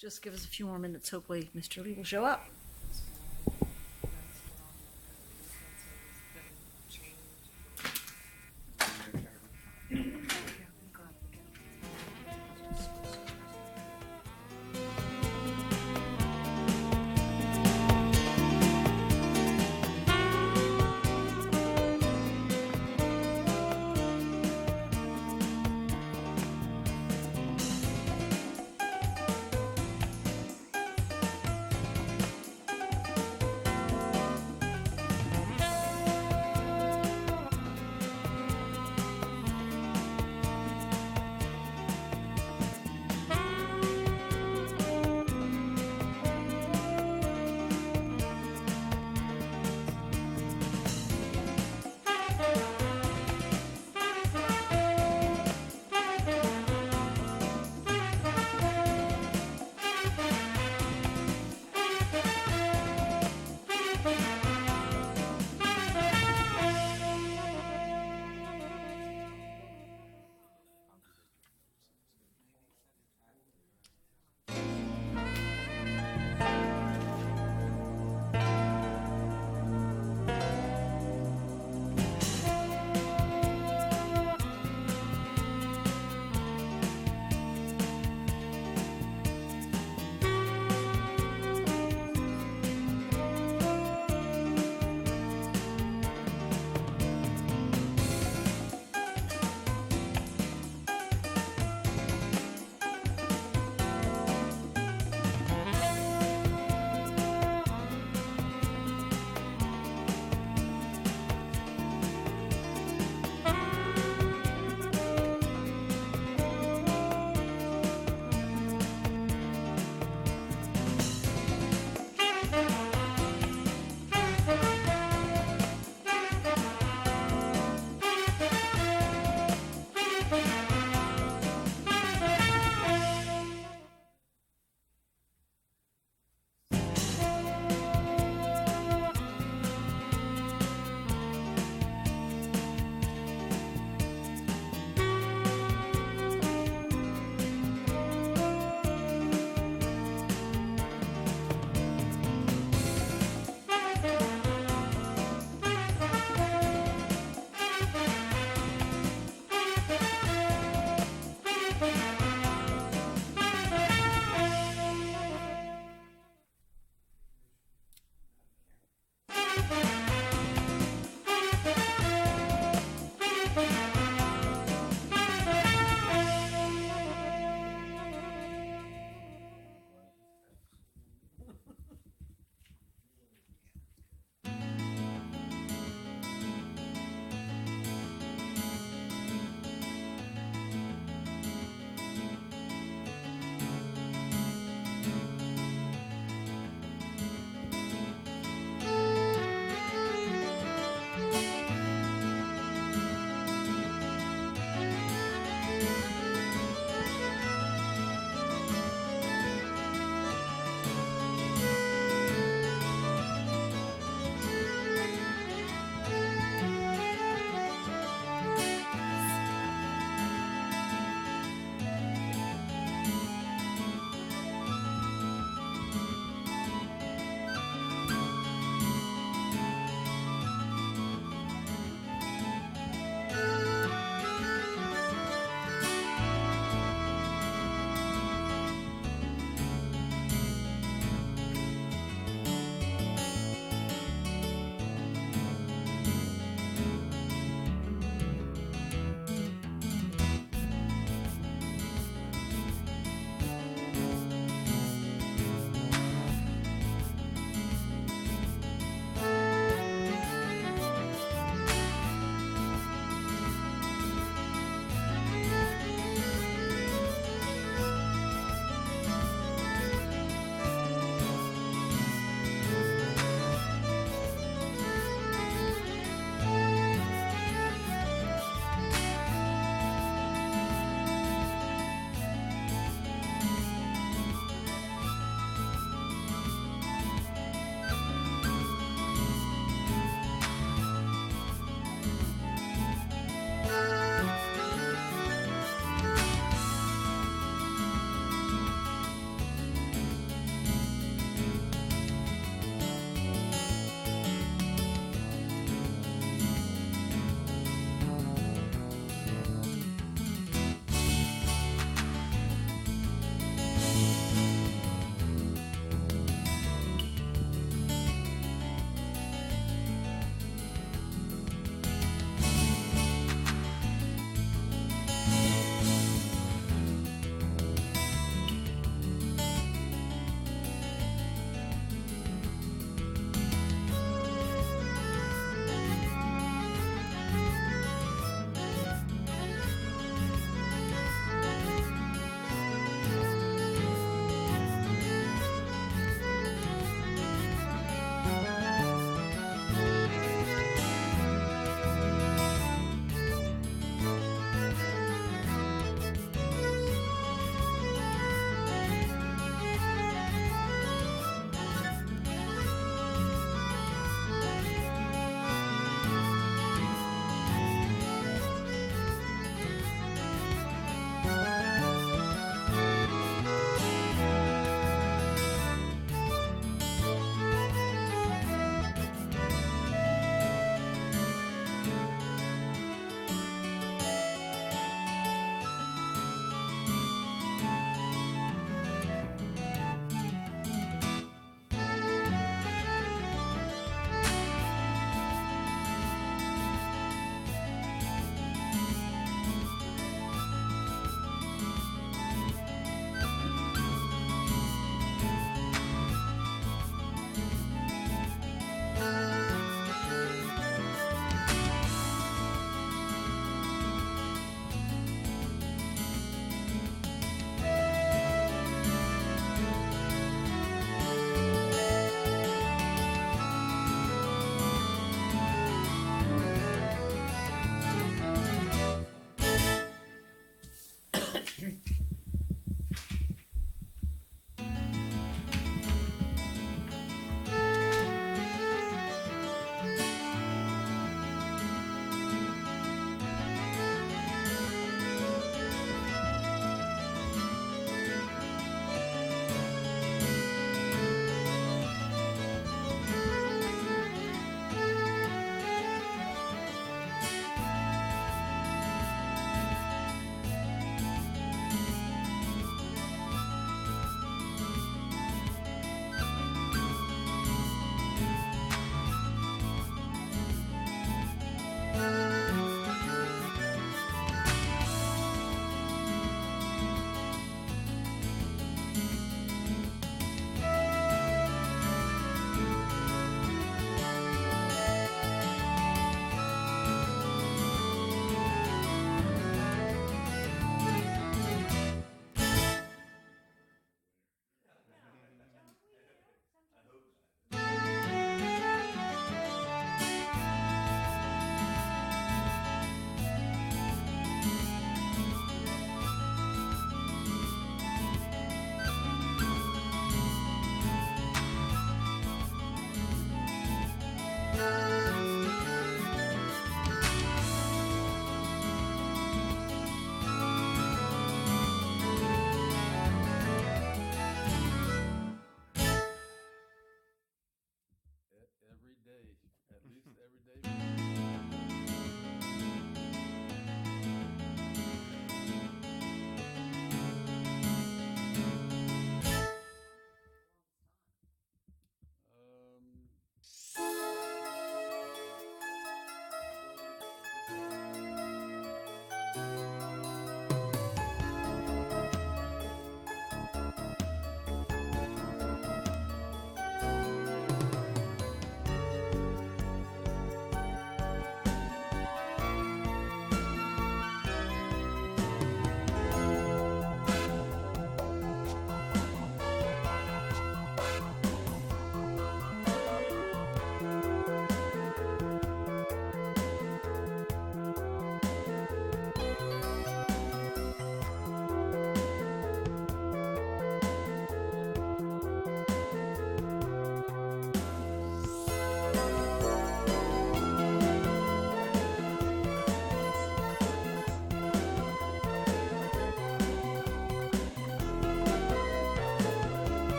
Just give us a few more minutes. Hopefully, Mr. Lee will show up.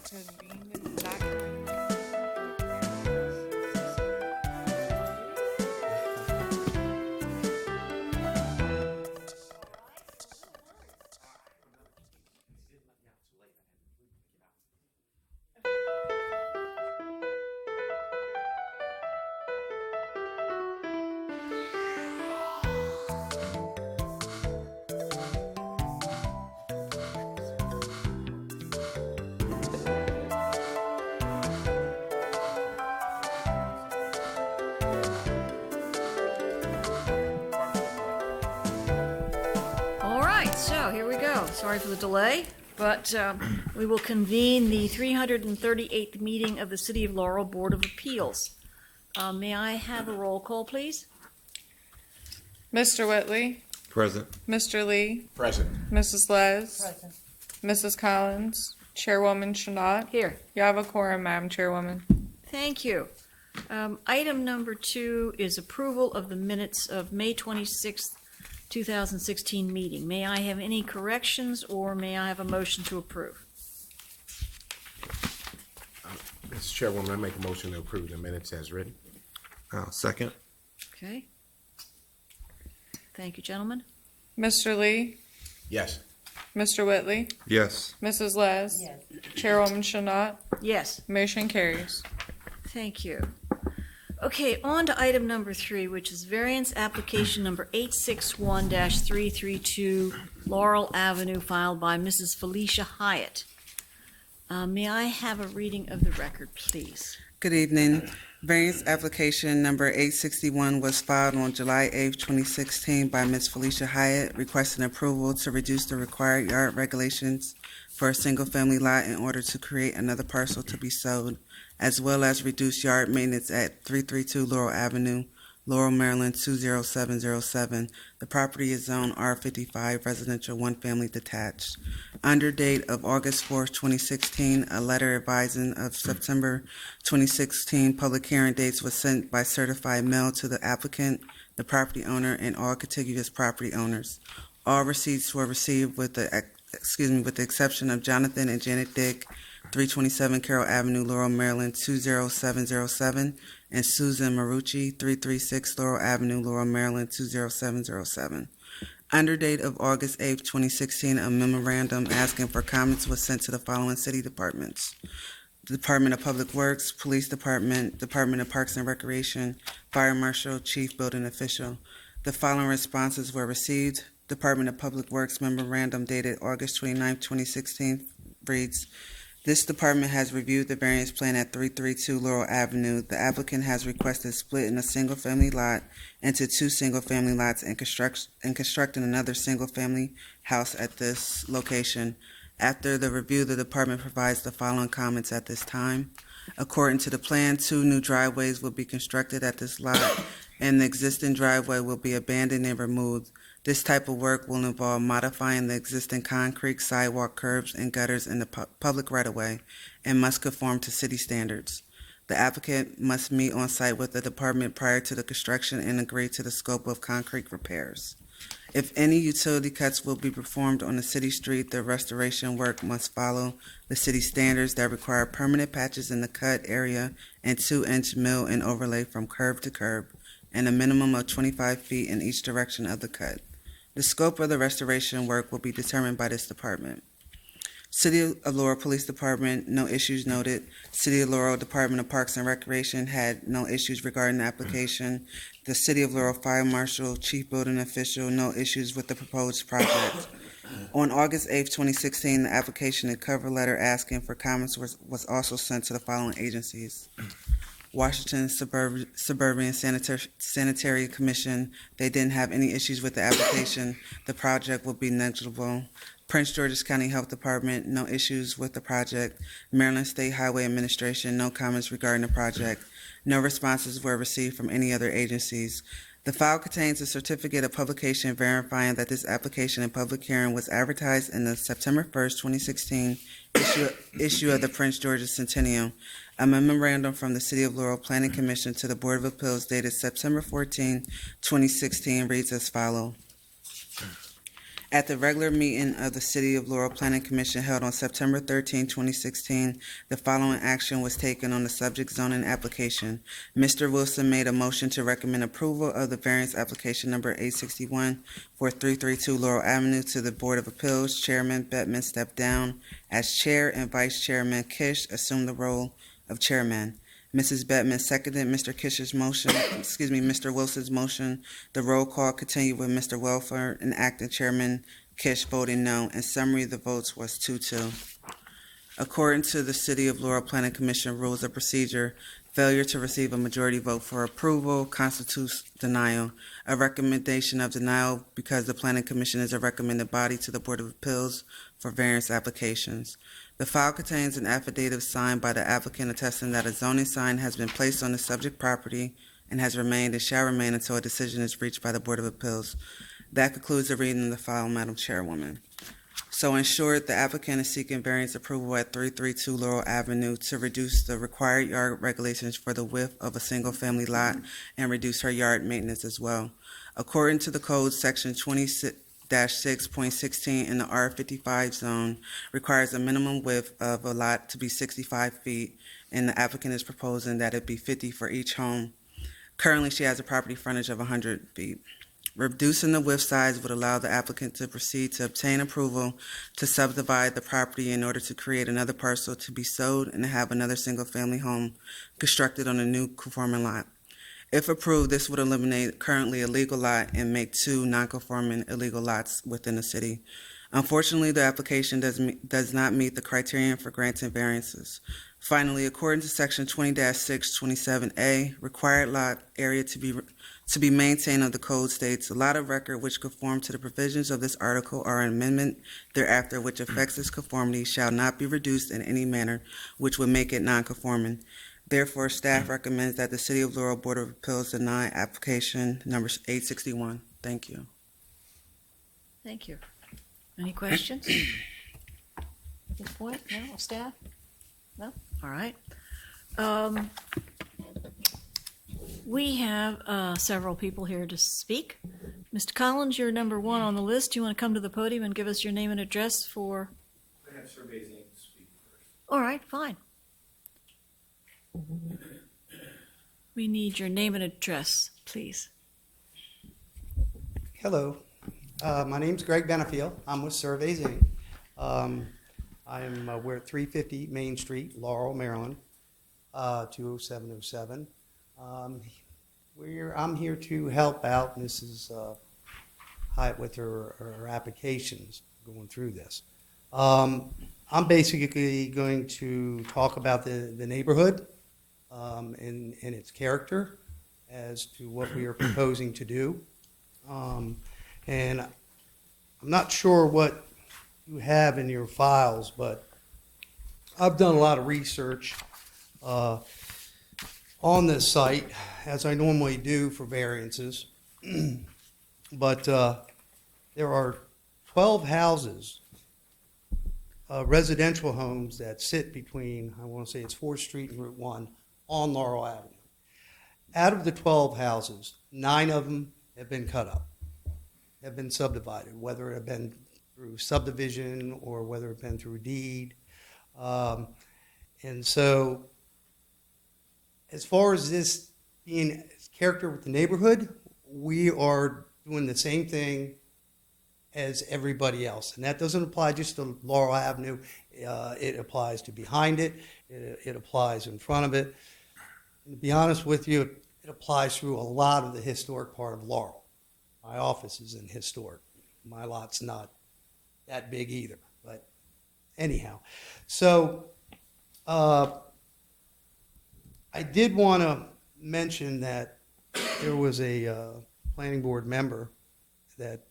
convene in that kind of So here we go. Sorry for the delay, but we will convene the 338th meeting of the City of Laurel Board of Appeals. May I have a roll call, please? Mr. Whitley, Present. Mr. Lee, Present. Mrs. Les, Mrs. Collins, Chairwoman Shanat. Here. You have a quorum, Madam Chairwoman. Thank you. Item number 2 is approval of the minutes of May 26th, 2016 meeting. May I have any corrections, or may I have a motion to approve? Mr. Chairwoman, I make a motion to approve the minutes as written. Second. Okay. Thank you, gentlemen. Mr. Lee, Yes. Mr. Whitley, Yes. Mrs. Les, Chairwoman Shannat, Yes, motion carries. thank you. Okay, on to item number 3, which is variance application number 861-332 Laurel Avenue, filed by Mrs. Felicia Hyatt. May I have a reading of the record, please? Good evening. Variance application number 861 was filed on July 8, 2016 by Ms. Felicia Hyatt, requesting approval to reduce the required yard regulations for a single-family lot in order to create another parcel to be sold, as well as reduce yard maintenance at 332 Laurel Avenue, Laurel, Maryland 20707. The property is zoned R55 residential one-family detached. Under date of August 4th, 2016, a letter advising of September 2016 public hearing dates was sent by certified mail to the applicant, the property owner, and all contiguous property owners. All receipts were received with the exception of Jonathan and Janet Dick, 327 Carroll Avenue, Laurel, Maryland 20707, and Susan Marucci, 336 Laurel Avenue, Laurel, Maryland 20707. Under date of August 8, 2016, a memorandum asking for comments was sent to the following city departments: the Department of Public Works, Police Department, Department of Parks and Recreation, Fire Marshal, Chief Building Official. The following responses were received. Department of Public Works memorandum dated August 29, 2016 reads: this department has reviewed the variance plan at 332 Laurel Avenue. The applicant has requested splitting a single-family lot into 2 single-family lots and constructing another single-family house at this location. After the review, the department provides the following comments at this time. According to the plan, 2 new driveways will be constructed at this lot, and the existing driveway will be abandoned and removed. This type of work will involve modifying the existing concrete sidewalk curbs and gutters in the public right-of-way and must conform to city standards. The applicant must meet on site with the department prior to the construction and agree to the scope of concrete repairs. If any utility cuts will be performed on the city street, the restoration work must follow the city standards that require permanent patches in the cut area and 2-inch mill and overlay from curb to curb, and a minimum of 25 feet in each direction of the cut. The scope of the restoration work will be determined by this department. City of Laurel Police Department, no issues noted. City of Laurel Department of Parks and Recreation had no issues regarding the application. The City of Laurel Fire Marshal, Chief Building Official, no issues with the proposed project. On August 8, 2016, the application and cover letter asking for comments was also sent to the following agencies: Washington Suburban Sanitary Commission, they didn't have any issues with the application. The project will be negligible. Prince George's County Health Department, no issues with the project. Maryland State Highway Administration, no comments regarding the project. No responses were received from any other agencies. The file contains a certificate of publication verifying that this application and public hearing was advertised in the September 1st, 2016 issue of the Prince George's Centennial. A memorandum from the City of Laurel Planning Commission to the Board of Appeals dated September 14, 2016 reads as follows. At the regular meeting of the City of Laurel Planning Commission held on September 13, 2016, the following action was taken on the subject zoning application. Mr. Wilson made a motion to recommend approval of the variance application number 861 for 332 Laurel Avenue to the Board of Appeals. Chairman Bettman stepped down as chair and Vice Chairman Kish assumed the role of chairman. Mrs. Bettman seconded Mr. Wilson's motion. The roll call continued with Mr. Welfare and acting chairman Kish voting no. In summary, the votes was 2-2. According to the City of Laurel Planning Commission rules of procedure, failure to receive a majority vote for approval constitutes denial. A recommendation of denial because the Planning Commission is a recommended body to the Board of Appeals for variance applications. The file contains an affidavit signed by the applicant attesting that a zoning sign has been placed on the subject property and has remained and shall remain until a decision is reached by the Board of Appeals. That concludes the reading of the file, Madam Chairwoman. So in short, the applicant is seeking variance approval at 332 Laurel Avenue to reduce the required yard regulations for the width of a single-family lot and reduce her yard maintenance as well. According to the code, section 20-6.16 in the R55 zone requires a minimum width of a lot to be 65 feet, and the applicant is proposing that it be 50 for each home. Currently, she has a property frontage of 100 feet. Reducing the width size would allow the applicant to proceed to obtain approval to subdivide the property in order to create another parcel to be sold and have another single-family home constructed on a new conforming lot. If approved, this would eliminate currently illegal lot and make 2 non-conforming illegal lots within the city. Unfortunately, the application does not meet the criterion for granting variances. Finally, according to Section 20-627A, required lot area to be maintained of the code states, a lot of record which conform to the provisions of this article or an amendment thereafter which affects its conformity shall not be reduced in any manner which would make it non-conforming. Therefore, staff recommends that the City of Laurel Board of Appeals deny application number 861. Thank you. Thank you. Any questions? At this point, no, staff? No? All right. We have several people here to speak. Mr. Collins, you're number 1 on the list. Do you want to come to the podium and give us your name and address for? I have Survey's name to speak first. All right, fine. We need your name and address, please. Hello, my name's Greg Benefiel. I'm with Surveys Inc. We're at 350 Main Street, Laurel, Maryland, 20707. I'm here to help out Mrs. Hyatt with her applications going through this. I'm basically going to talk about the neighborhood and its character as to what we are proposing to do. And I'm not sure what you have in your files, but I've done a lot of research on this site, as I normally do for variances. But there are 12 houses, residential homes that sit between, I want to say it's 4th Street and Route 1 on Laurel Avenue. Out of the 12 houses, 9 of them have been cut up, have been subdivided, whether it have been through subdivision or whether it have been through deed. And so as far as this being character with the neighborhood, we are doing the same thing as everybody else. And that doesn't apply just to Laurel Avenue. It applies to behind it. It applies in front of it. And to be honest with you, it applies through a lot of the historic part of Laurel. My office is in historic. My lot's not that big either. But anyhow, so I did want to mention that there was a planning board member that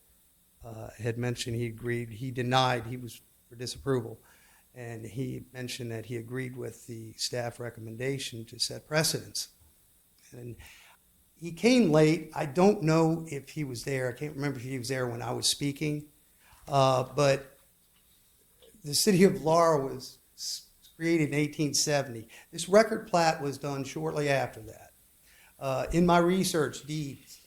had mentioned he agreed, he denied, he was for disapproval, and he mentioned that he agreed with the staff recommendation to set precedents. And he came late. I don't know if he was there. I can't remember if he was there when I was speaking, but the city of Laurel was created in 1870. This record plat was done shortly after that. In my research deeds,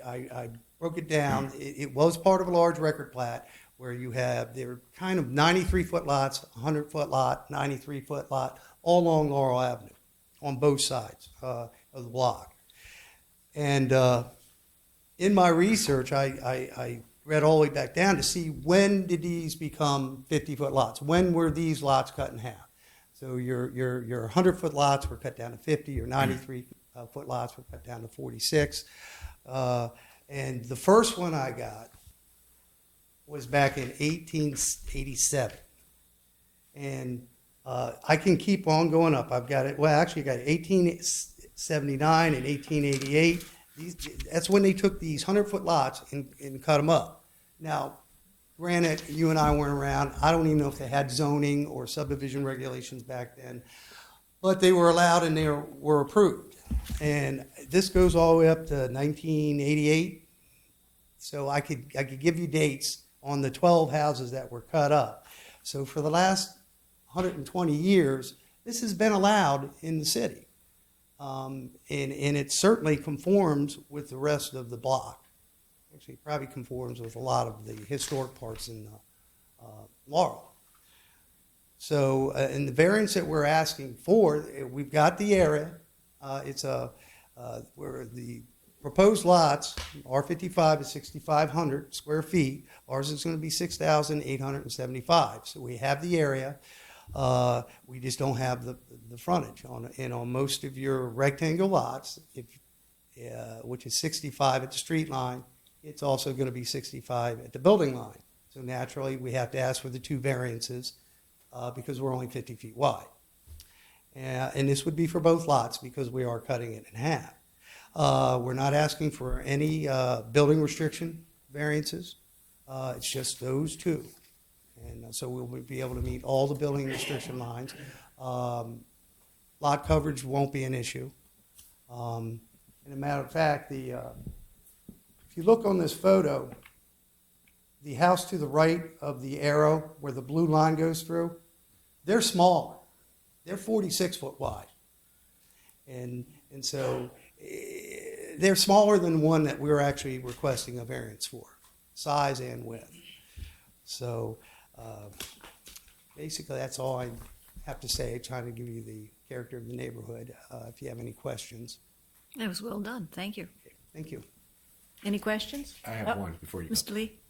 I broke it down. It was part of a large record plat where you have, they're kind of 93-foot lots, 100-foot lot, 93-foot lot, all along Laurel Avenue on both sides of the block. And in my research, I read all the way back down to see when did these become 50-foot lots? When were these lots cut in half? So your 100-foot lots were cut down to 50, your 93-foot lots were cut down to 46. And the first one I got was back in 1887. And I can keep on going up. I've got it, well, actually I got 1879 and 1888. That's when they took these 100-foot lots and cut them up. Now, granted, you and I weren't around. I don't even know if they had zoning or subdivision regulations back then, but they were allowed and they were approved. And this goes all the way up to 1988. So I could give you dates on the 12 houses that were cut up. So for the last 120 years, this has been allowed in the city. And it certainly conforms with the rest of the block. Actually, it probably conforms with a lot of the historic parts in Laurel. So, in the variance that we're asking for, we've got the area. It's where the proposed lots are 55 to 6,500 square feet. Ours is going to be 6,875. So we have the area. We just don't have the frontage on, and on most of your rectangle lots, which is 65 at the street line, it's also going to be 65 at the building line. So naturally, we have to ask for the 2 variances because we're only 50 feet wide. And this would be for both lots because we are cutting it in half. We're not asking for any building restriction variances. It's just those 2. And so we'll be able to meet all the building restriction lines. Lot coverage won't be an issue. And a matter of fact, if you look on this photo, the house to the right of the arrow where the blue line goes through, they're smaller. They're 46 foot wide. And so they're smaller than one that we're actually requesting a variance for, size and width. So basically, that's all I have to say, trying to give you the character of the neighborhood. If you have any questions. That was well done. Thank you. Thank you. Any questions? I have one before you go. Mr. Lee?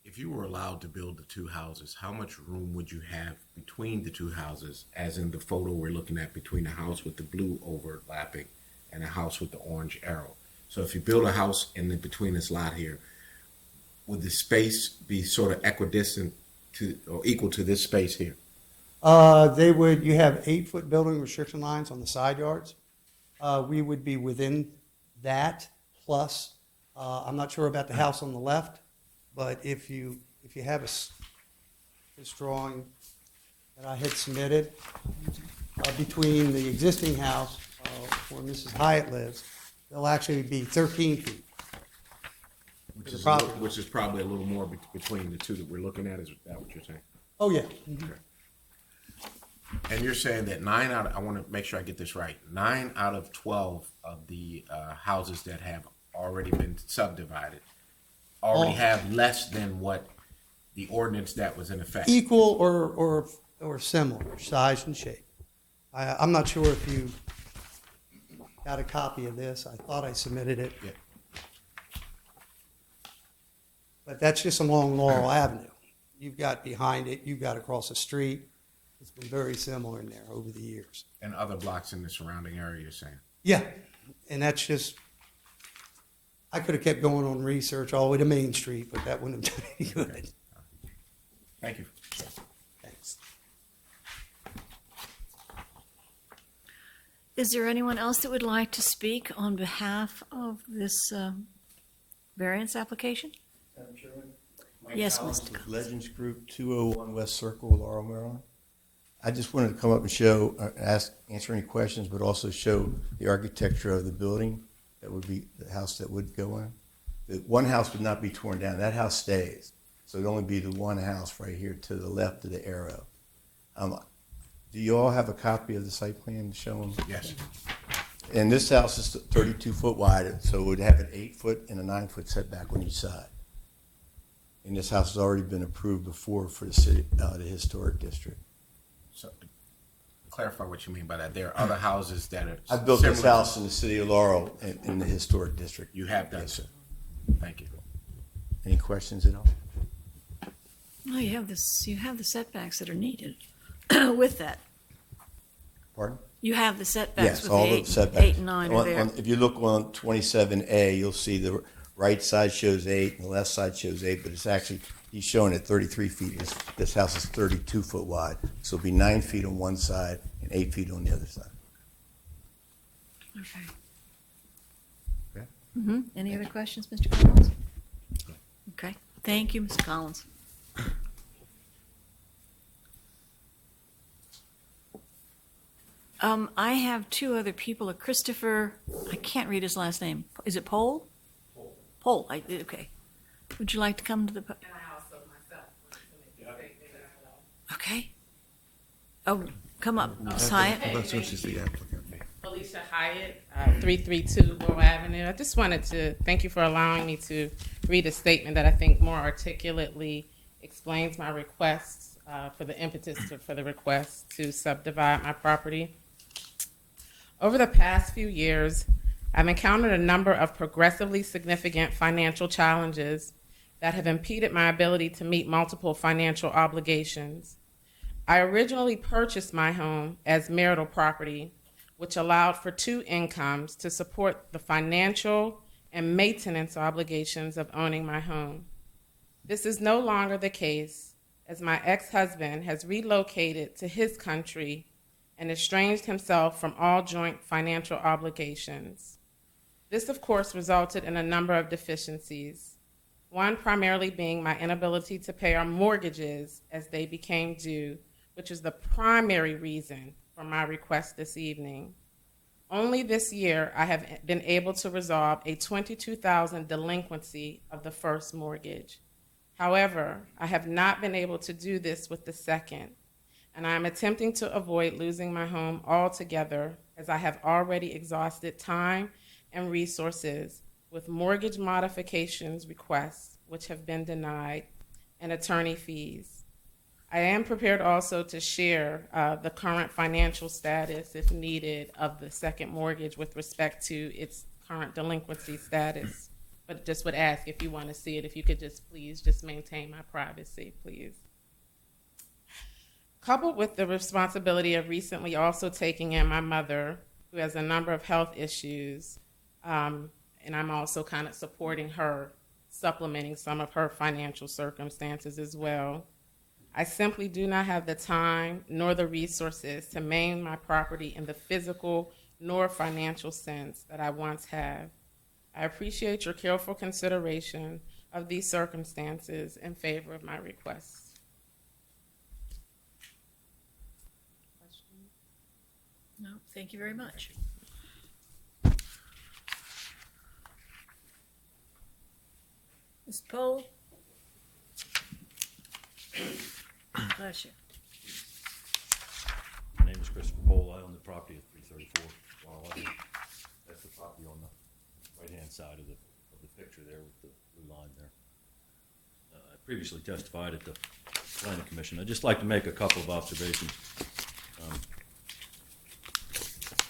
If you were allowed to build the 2 houses, how much room would you have between the 2 houses, as in the photo we're looking at, between the house with the blue overlapping and a house with the orange arrow? So if you build a house in between this lot here, would the space be sort of equidistant to or equal to this space here? You have 8-foot building restriction lines on the side yards. We would be within that, plus, I'm not sure about the house on the left, but if you have this drawing that I had submitted, between the existing house where Mrs. Hyatt lives, there'll actually be 13 feet. Which is probably a little more between the 2 that we're looking at. Is that what you're saying? Oh, yeah. And you're saying that I want to make sure I get this right, 9 out of 12 of the houses that have already been subdivided already have less than what the ordinance that was in effect. Equal or similar, size and shape. I'm not sure if you got a copy of this. I thought I submitted it. Yeah. But that's just along Laurel Avenue. You've got behind it, you've got across the street. It's been very similar in there over the years. And other blocks in the surrounding area, you're saying? Yeah, and that's just, I could have kept going on research all the way to Main Street, but that wouldn't have done any good. Thank you. Thanks. Is there anyone else that would like to speak on behalf of this variance application? Madam Chairman? Yes, Collins Mr. with Collins. Legends Group, 201 West Circle, Laurel, Maryland. I just wanted to come up and show, answer any questions, but also show the architecture of the building that would be the house that would go in. The one house would not be torn down. That house stays. So it'd only be the one house right here to the left of the arrow. Do you all have a copy of the site plan to show them? Yes. And this house is 32 foot wide, so it would have an 8-foot and a 9-foot setback on each side. And this house has already been approved before for the city, the historic district. So, clarify what you mean by that. There are other houses that are. I built this similar- house in the city of Laurel in the historic district. You have done. Yes, sir. Thank you. Any questions at all? No, you have the setbacks that are needed with that. Pardon? You have the setbacks Yes, with all the the setbacks. 8 and 9 are there. If you look on 27A, you'll see the right side shows 8 and the left side shows 8, but it's actually, he's showing it 33 feet. This house is 32 foot wide, so it'll be 9 feet on one side and 8 feet on the other side. Okay. Okay. Any other questions, Mr. Collins? Okay. Thank you, Mr. Collins. I have 2 other people, a Christopher, I can't read his last name. Is it Pole? Pole, okay. Would you like to come to the, And I also myself want to make a statement as well. okay? Oh, come up, Ms. Hyatt. Felicia Hyatt, 332 Laurel Avenue. I just wanted to thank you for allowing me to read a statement that I think more articulately explains my request for the impetus for the request to subdivide my property. Over the past few years, I've encountered a number of progressively significant financial challenges that have impeded my ability to meet multiple financial obligations. I originally purchased my home as marital property, which allowed for 2 incomes to support the financial and maintenance obligations of owning my home. This is no longer the case, as my ex-husband has relocated to his country and estranged himself from all joint financial obligations. This, of course, resulted in a number of deficiencies, one primarily being my inability to pay our mortgages as they became due, which is the primary reason for my request this evening. Only this year I have been able to resolve a $22,000 delinquency of the first mortgage. However, I have not been able to do this with the second, and I am attempting to avoid losing my home altogether, as I have already exhausted time and resources with mortgage modifications requests which have been denied and attorney fees. I am prepared also to share the current financial status, if needed, of the second mortgage with respect to its current delinquency status. But just would ask if you want to see it, if you could just please just maintain my privacy, please. Coupled with the responsibility of recently also taking in my mother, who has a number of health issues, and I'm also kind of supporting her, supplementing some of her financial circumstances as well. I simply do not have the time nor the resources to maintain my property in the physical nor financial sense that I once had. I appreciate your careful consideration of these circumstances in favor of my request. No, thank you very much. Ms. Pohl? Bless you. My name is Christopher Pohl. I own the property at 334 Laurel. That's the property on the right-hand side of the picture there with the blue line there. I previously testified at the Planning Commission. I'd just like to make a couple of observations.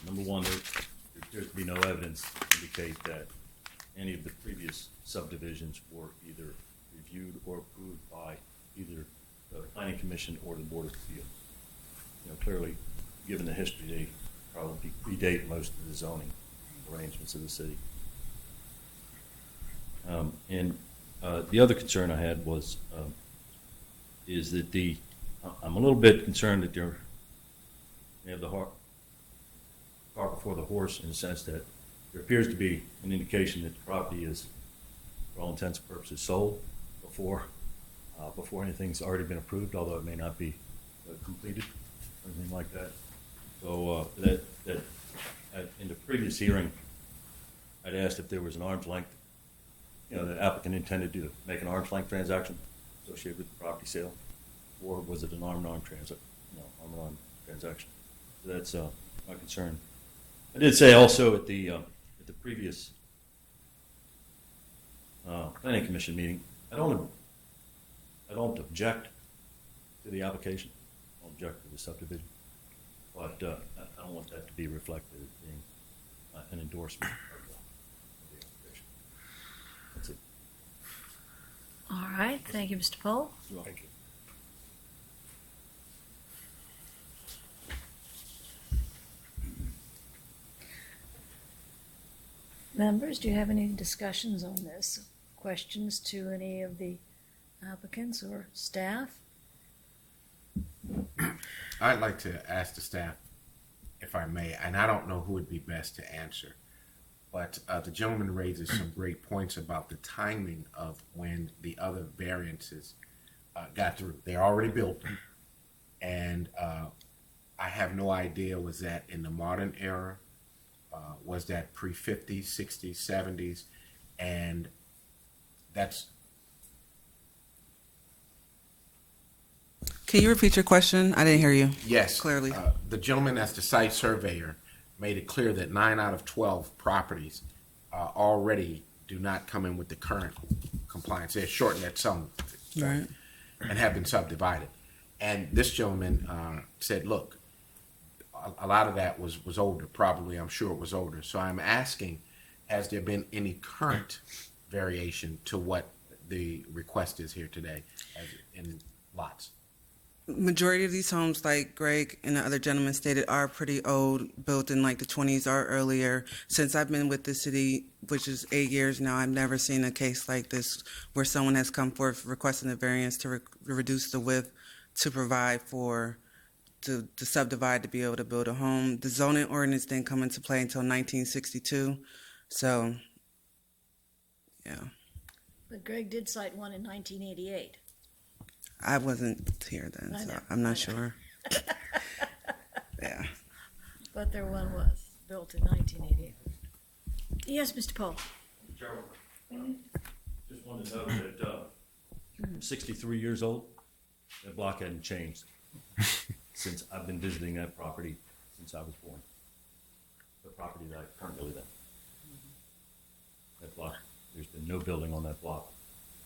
Number one, there appears to be no evidence to indicate that any of the previous subdivisions were either reviewed or approved by either the Planning Commission or the Board of Appeals. Clearly, given the history, they probably predate most of the zoning arrangements of the city. The other concern I had was is that I'm a little bit concerned that they have the cart before the horse, in the sense that there appears to be an indication that the property is, for all intents and purposes, sold before anything's already been approved, although it may not be completed or anything like that. So in the previous hearing, I'd asked if there was an arm's length. The applicant intended to make an arm's length transaction associated with the property sale, or was it an arm-in-arm transaction? So that's my concern. I did say also at the previous Planning Commission meeting, I don't object to the application. I don't object to the subdivision, but I don't want that to be reflected as being an endorsement of the application. That's it. All right, thank you, Mr. Pohl. Thank you. Members, do you have any discussions on this? Questions to any of the applicants or staff? I'd like to ask the staff, if I may, and I don't know who would be best to answer, but the gentleman raises some great points about the timing of when the other variances got through. They're already built, and I have no idea, was that in the modern era? Was that pre-50s, 60s, 70s? And that's... Can you repeat your question? I didn't hear you. Yes. Clearly. The gentleman as the site surveyor made it clear that 9 out of 12 properties already do not come in with the current compliance. They're shortened at some Right. and have been subdivided. And this gentleman said, look, a lot of that was older, probably, I'm sure it was older. So I'm asking, has there been any current variation to what the request is here today in lots? Majority of these homes, like Greg and the other gentleman stated, are pretty old, built in like the 20s or earlier. Since I've been with the city, which is 8 years now, I've never seen a case like this where someone has come forth requesting a variance to reduce the width to provide for to subdivide to be able to build a home. The zoning ordinance didn't come into play until 1962, so yeah. But Greg did cite one in 1988. I wasn't here then, I so know, I'm I know. not sure. Yeah. But there one was, built in 1988. Yes, Mr. Paul? Gerald, just wanted to know that I'm 63 years old. That block hadn't changed since I've been visiting that property since I was born. The property that I currently live in. That block, there's been no building on that block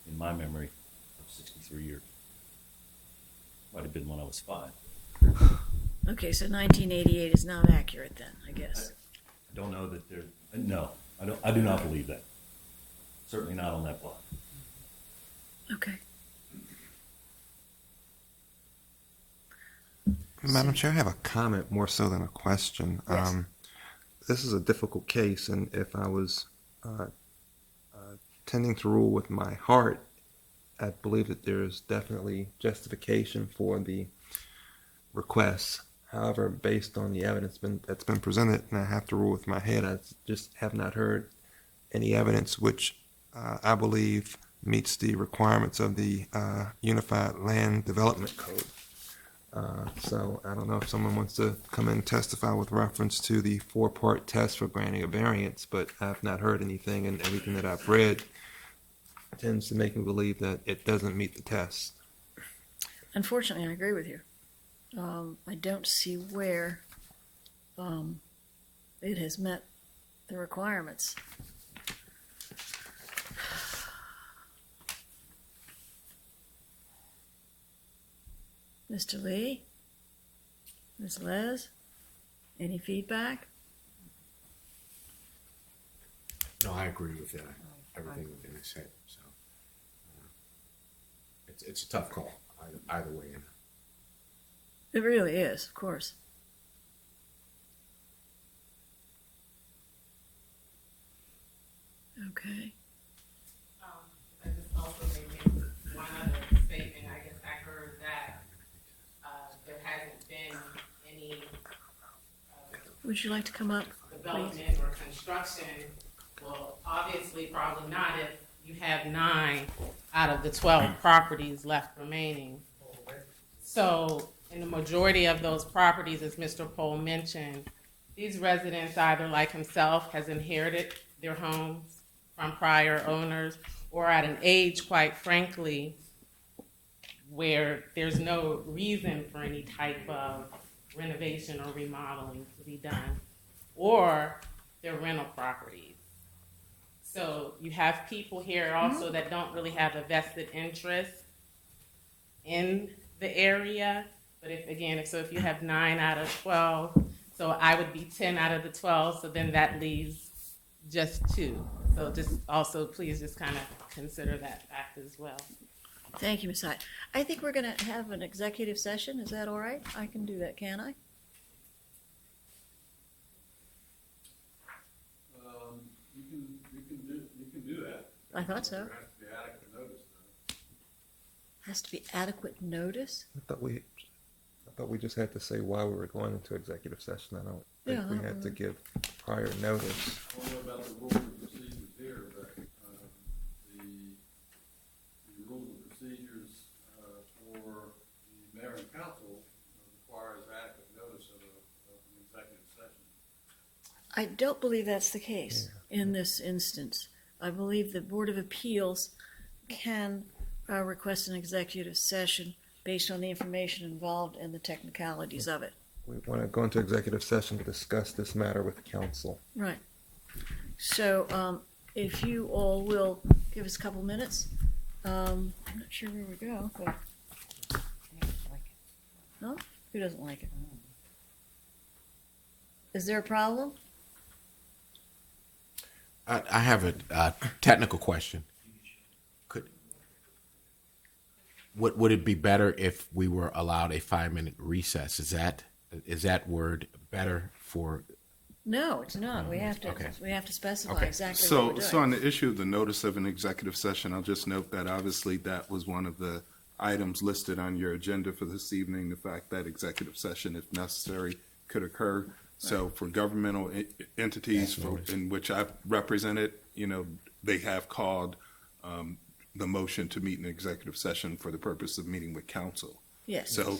in my memory of 63 years. Might have been when I was 5. Okay, so 1988 is not accurate then, I guess. I don't know that there. No, I do not believe that. Certainly not on that block. Okay. Madam Chair, I have a comment more so than a question. Yes. This is a difficult case, and if I was tending to rule with my heart, I believe that there is definitely justification for the request. However, based on the evidence that's been presented, and I have to rule with my head, I just have not heard any evidence which I believe meets the requirements of the Unified Land Development Code. So I don't know if someone wants to come in and testify with reference to the 4-part test for granting a variance, but I've not heard anything, and everything that I've read tends to make me believe that it doesn't meet the test. Unfortunately, I agree with you. I don't see where it has met the requirements. Mr. Lee? Ms. Les? Any feedback? No, I agree with everything that Dennis said. So it's a tough call either way. It really is, of course. Okay. I just also make one other statement. I guess I heard that there hasn't been any Would you like to come up, please? development or construction. Well, obviously, probably not if you have 9 out of the 12 properties left remaining. So, in the majority of those properties, as Mr. Pohl mentioned, these residents, either like himself, has inherited their homes from prior owners, or at an age, quite frankly, where there's no reason for any type of renovation or remodeling to be done, or they're rental properties. So you have people here also that don't really have a vested interest in the area. But if you have 9 out of 12, so I would be 10 out of the 12, so then that leaves just 2. So just also please just kind of consider that fact as well. Thank you, Ms. Hyde. I think we're going to have an executive session. Is that all right? I can do that, can I? You can do that. I thought so. There has to be adequate notice, though. Has to be adequate notice. I thought we just had to say why we were going into executive session. I don't think Yeah, we I had to don't give prior notice. I don't know about the rules and procedures here, but the rules and procedures for the mayor and council requires adequate notice of an executive session. I don't believe that's the case in this instance. I believe the Board of Appeals can request an executive session based on the information involved and the technicalities of it. We want to go into executive session to discuss this matter with council. Right. So if you all will give us a couple minutes, I'm not sure where we go, but. No? Who doesn't like it? Is there a problem? I have a technical question. Would it be better if we were allowed a 5-minute recess? Is that word better for? No, it's not. We have to, Okay. specify Okay. exactly what So, we're so doing. on the issue of the notice of an executive session, I'll just note that obviously that was one of the items listed on your agenda for this evening, the fact that executive session, if necessary, could occur. So for governmental entities in which I've represented, they have called the motion to meet in executive session for the purpose of meeting with council. Yes. So,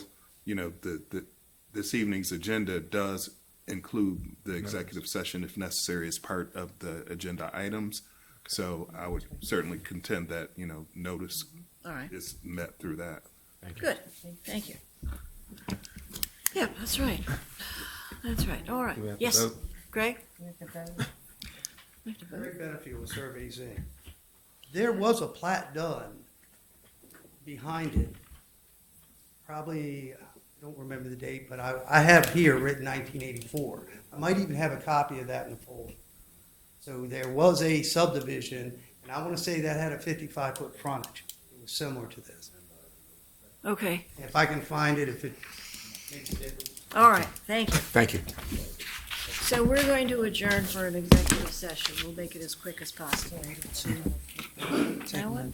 this evening's agenda does include the executive session if necessary as part of the agenda items. So I would certainly contend that, notice All right. is met through that. Good. Thank you. Yeah, that's right. That's right. All right. Do we have to Yes, vote? Greg? We have to vote. Greg Benefield with Survey Z. There was a plat done behind it. Probably, I don't remember the date, but I have here written 1984. I might even have a copy of that in the folder. So there was a subdivision, and I want to say that had a 55-foot frontage. It was similar to this. Okay. If I can find it, if it makes a difference. All right. Thank you. Thank you. So we're going to adjourn for an executive session. We'll make it as quick as possible. Now what?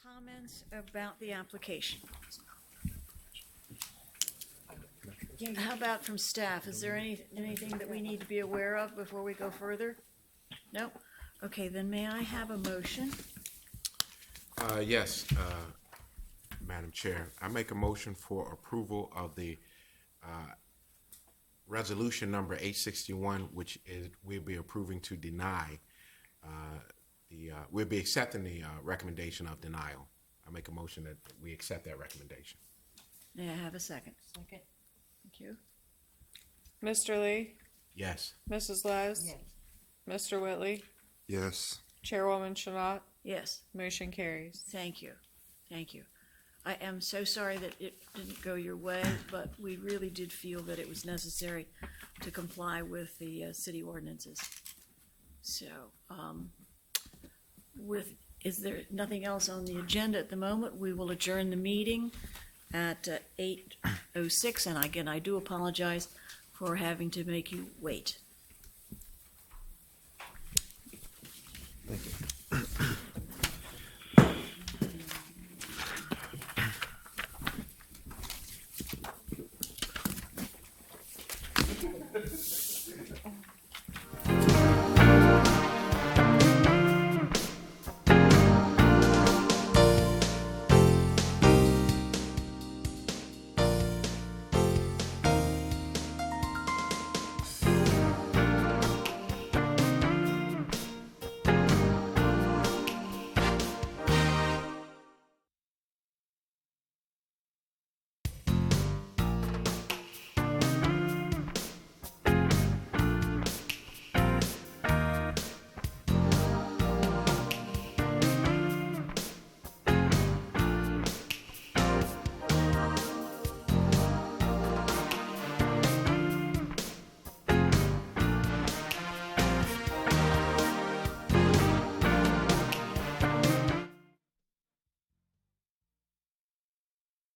comments about the application? How about from staff? Is there anything that we need to be aware of before we go further? No? Okay, then may I have a motion? Yes, Madam Chair. I make a motion for approval of the resolution number 861, which is we'll be approving to deny we'll be accepting the recommendation of denial. I make a motion that we accept that recommendation. May I have a second? Second. Thank you. Mr. Lee, Yes. Mrs. Les, Mr. Whitley, Yes. Chairwoman Chanot, Yes. motion carries. Thank you. Thank you. I am so sorry that it didn't go your way, but we really did feel that it was necessary to comply with the city ordinances. So, is there nothing else on the agenda at the moment? We will adjourn the meeting at 8:06, and again, I do apologize for having to make you wait. Thank you.